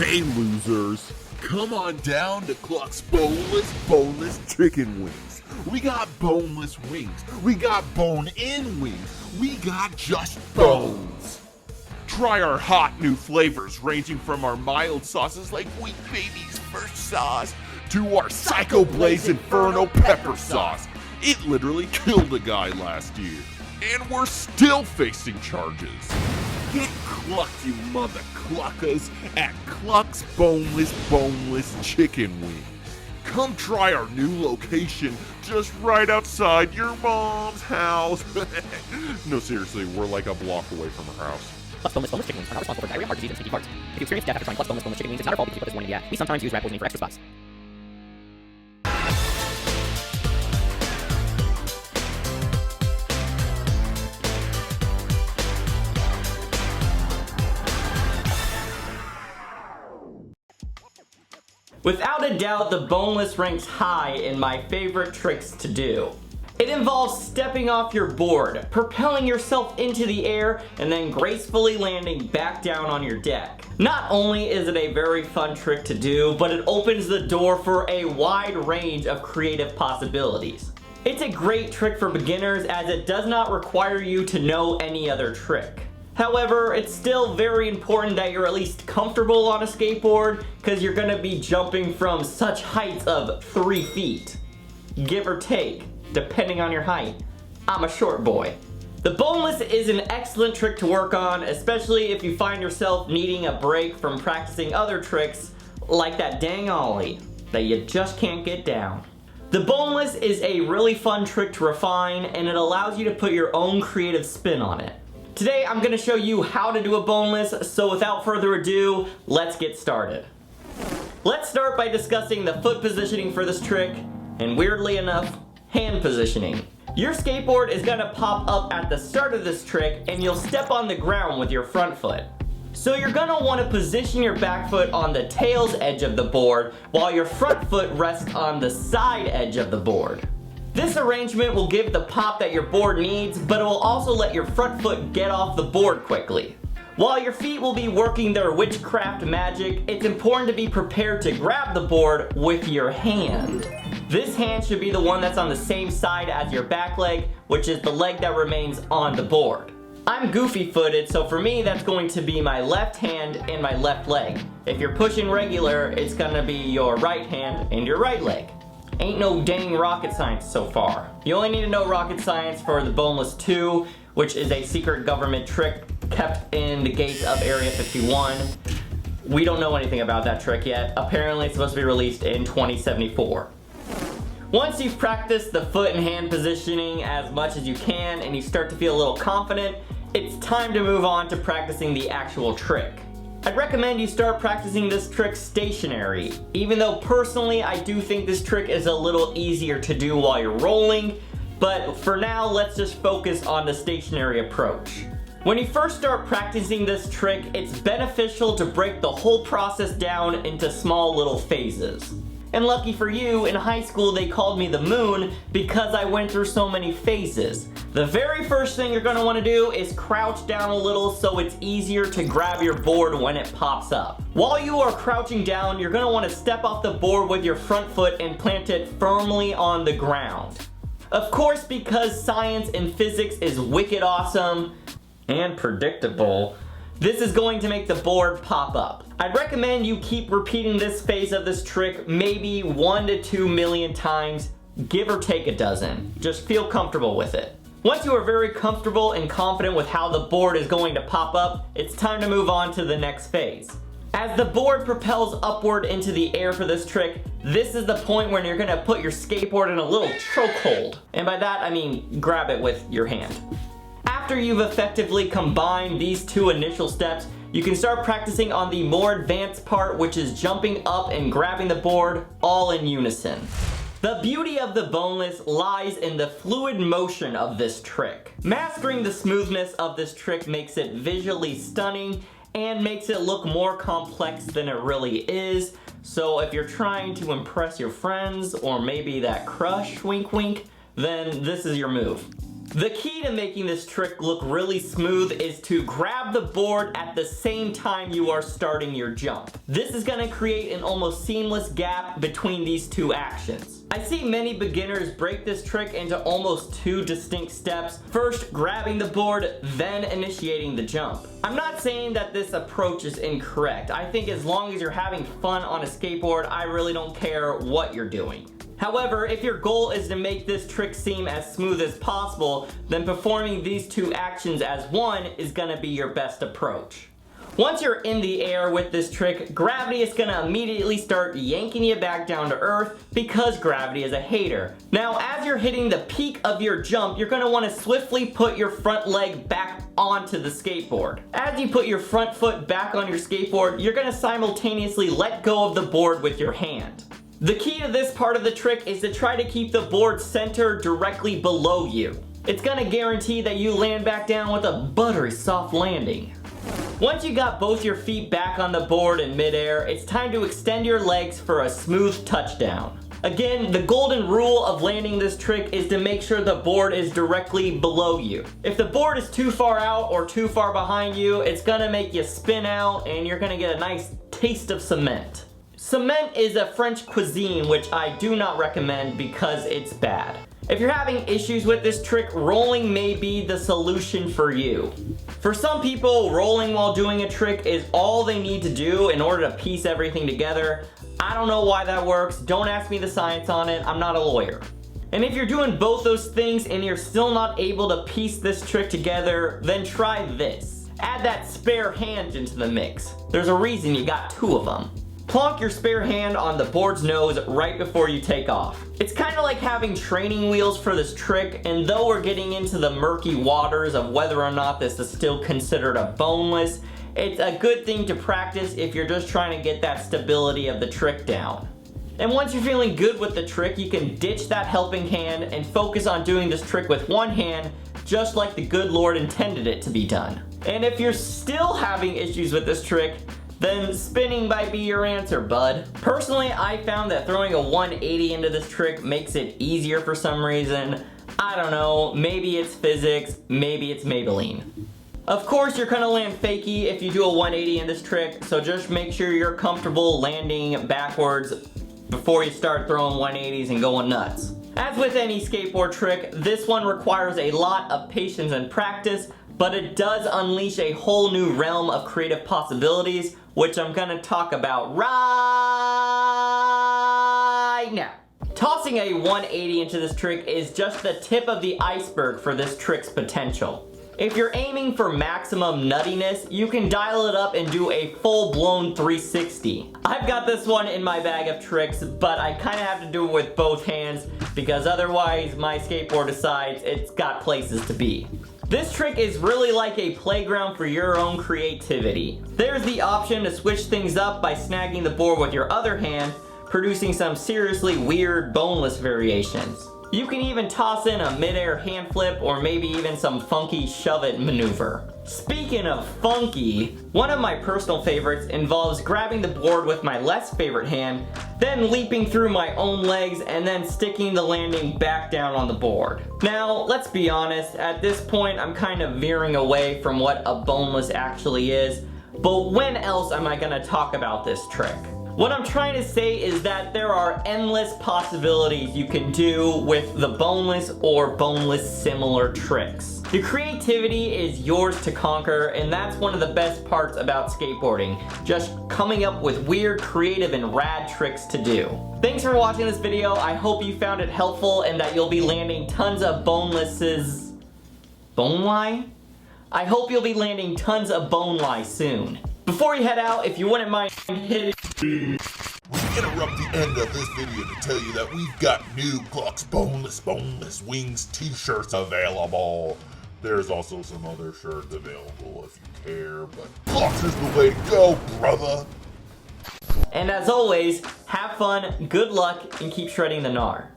Hey losers, come on down to Cluck's boneless chicken wings. We got boneless wings, we got bone-in wings, we got just bones. Try our hot new flavors ranging from our mild sauces like Wheat Baby's first sauce to our Psycho Blaze Inferno pepper sauce. It literally killed a guy last year, and we're still facing charges. Get clucked, you mother cluckers, at Cluck's boneless chicken wings. Come try our new location just right outside your mom's house. No, seriously, we're like a block away from her house. Cluck's boneless chicken wings are not responsible for diarrhea, heart disease, and sticky farts. If you experience death after trying Cluck's boneless chicken wings, it's not our fault because you put this warning in the ad. We sometimes use rat poisoning for extra spots. Without a doubt, the boneless ranks high in my favorite tricks to do. It involves stepping off your board, propelling yourself into the air, and then gracefully landing back down on your deck. Not only is it a very fun trick to do, but it opens the door for a wide range of creative possibilities. It's a great trick for beginners as it does not require you to know any other trick. However, it's still very important that you're at least comfortable on a skateboard because you're going to be jumping from such heights of 3 feet. Give or take, depending on your height. I'm a short boy. The boneless is an excellent trick to work on, especially if you find yourself needing a break from practicing other tricks like that dang ollie that you just can't get down. The boneless is a really fun trick to refine, and it allows you to put your own creative spin on it. Today I'm going to show you how to do a boneless, so without further ado, let's get started. Let's start by discussing the foot positioning for this trick, and weirdly enough, hand positioning. Your skateboard is going to pop up at the start of this trick, and you'll step on the ground with your front foot. So you're going to want to position your back foot on the tail's edge of the board, while your front foot rests on the side edge of the board. This arrangement will give the pop that your board needs, but it will also let your front foot get off the board quickly. While your feet will be working their witchcraft magic, it's important to be prepared to grab the board with your hand. This hand should be the one that's on the same side as your back leg, which is the leg that remains on the board. I'm goofy-footed, so for me that's going to be my left hand and my left leg. If you're pushing regular, it's gonna be your right hand and your right leg. Ain't no dang rocket science so far. You only need to know rocket science for the Boneless 2, which is a secret government trick kept in the gates of Area 51. We don't know anything about that trick yet. Apparently it's supposed to be released in 2074. Once you've practiced the foot and hand positioning as much as you can and you start to feel a little confident, it's time to move on to practicing the actual trick. I'd recommend you start practicing this trick stationary, even though personally I do think this trick is a little easier to do while you're rolling, but for now let's just focus on the stationary approach. When you first start practicing this trick, it's beneficial to break the whole process down into small little phases. And lucky for you, in high school they called me the Moon because I went through so many phases. The very first thing you're going to want to do is crouch down a little so it's easier to grab your board when it pops up. While you are crouching down, you're going to want to step off the board with your front foot and plant it firmly on the ground. Of course, because science and physics is wicked awesome and predictable, this is going to make the board pop up. I'd recommend you keep repeating this phase of this trick maybe 1 to 2 million times, give or take a dozen. Just feel comfortable with it. Once you are very comfortable and confident with how the board is going to pop up, it's time to move on to the next phase. As the board propels upward into the air for this trick, this is the point when you're going to put your skateboard in a little chokehold. And by that I mean grab it with your hand. After you've effectively combined these two initial steps, you can start practicing on the more advanced part, which is jumping up and grabbing the board all in unison. The beauty of the boneless lies in the fluid motion of this trick. Mastering the smoothness of this trick makes it visually stunning and makes it look more complex than it really is. So if you're trying to impress your friends or maybe that crush, wink wink, then this is your move. The key to making this trick look really smooth is to grab the board at the same time you are starting your jump. This is going to create an almost seamless gap between these two actions. I see many beginners break this trick into almost two distinct steps. First, grabbing the board, then initiating the jump. I'm not saying that this approach is incorrect. I think as long as you're having fun on a skateboard, I really don't care what you're doing. However, if your goal is to make this trick seem as smooth as possible, then performing these two actions as one is going to be your best approach. Once you're in the air with this trick, gravity is going to immediately start yanking you back down to earth because gravity is a hater. Now, as you're hitting the peak of your jump, you're going to want to swiftly put your front leg back onto the skateboard. As you put your front foot back on your skateboard, you're going to simultaneously let go of the board with your hand. The key to this part of the trick is to try to keep the board centered directly below you. It's gonna guarantee that you land back down with a buttery soft landing. Once you got both your feet back on the board in midair, it's time to extend your legs for a smooth touchdown. Again, the golden rule of landing this trick is to make sure the board is directly below you. If the board is too far out or too far behind you, it's gonna make you spin out and you're gonna get a nice taste of cement. Cement is a French cuisine which I do not recommend because it's bad. If you're having issues with this trick, rolling may be the solution for you. For some people, rolling while doing a trick is all they need to do in order to piece everything together. I don't know why that works. Don't ask me the science on it. I'm not a lawyer. And if you're doing both those things and you're still not able to piece this trick together, then try this. Add that spare hand into the mix. There's a reason you got two of them. Plonk your spare hand on the board's nose right before you take off. It's kind of like having training wheels for this trick, and though we're getting into the murky waters of whether or not this is still considered a boneless, it's a good thing to practice if you're just trying to get that stability of the trick down. And once you're feeling good with the trick, you can ditch that helping hand and focus on doing this trick with one hand, just like the good Lord intended it to be done. And if you're still having issues with this trick, then spinning might be your answer, bud. Personally, I found that throwing a 180 into this trick makes it easier for some reason. I don't know, maybe it's physics, maybe it's Maybelline. Of course, you're gonna land fakey if you do a 180 in this trick, so just make sure you're comfortable landing backwards before you start throwing 180s and going nuts. As with any skateboard trick, this one requires a lot of patience and practice, but it does unleash a whole new realm of creative possibilities, which I'm gonna talk about right now. Tossing a 180 into this trick is just the tip of the iceberg for this trick's potential. If you're aiming for maximum nuttiness, you can dial it up and do a full-blown 360. I've got this one in my bag of tricks, but I kind of have to do it with both hands because otherwise my skateboard decides it's got places to be. This trick is really like a playground for your own creativity. There's the option to switch things up by snagging the board with your other hand, producing some seriously weird boneless variations. You can even toss in a mid-air hand flip or maybe even some funky shove-it maneuver. Speaking of funky, one of my personal favorites involves grabbing the board with my less favorite hand, then leaping through my own legs and then sticking the landing back down on the board. Now, let's be honest, at this point I'm kind of veering away from what a boneless actually is, but when else am I gonna talk about this trick? What I'm trying to say is that there are endless possibilities you can do with the boneless or boneless similar tricks. The creativity is yours to conquer, and that's one of the best parts about skateboarding, just coming up with weird, creative, and rad tricks to do. Thanks for watching this video. I hope you found it helpful and that you'll be landing tons of bonelesses. Boneless? I hope you'll be landing tons of boneless soon. Before you head out, if you wouldn't mind hitting... We interrupt the end of this video to tell you that we've got new Cluck's Boneless Wings t-shirts available. There's also some other shirts available if you care, but Cluck's is the way to go, brother. And as always, have fun, good luck, and keep shredding the gnar.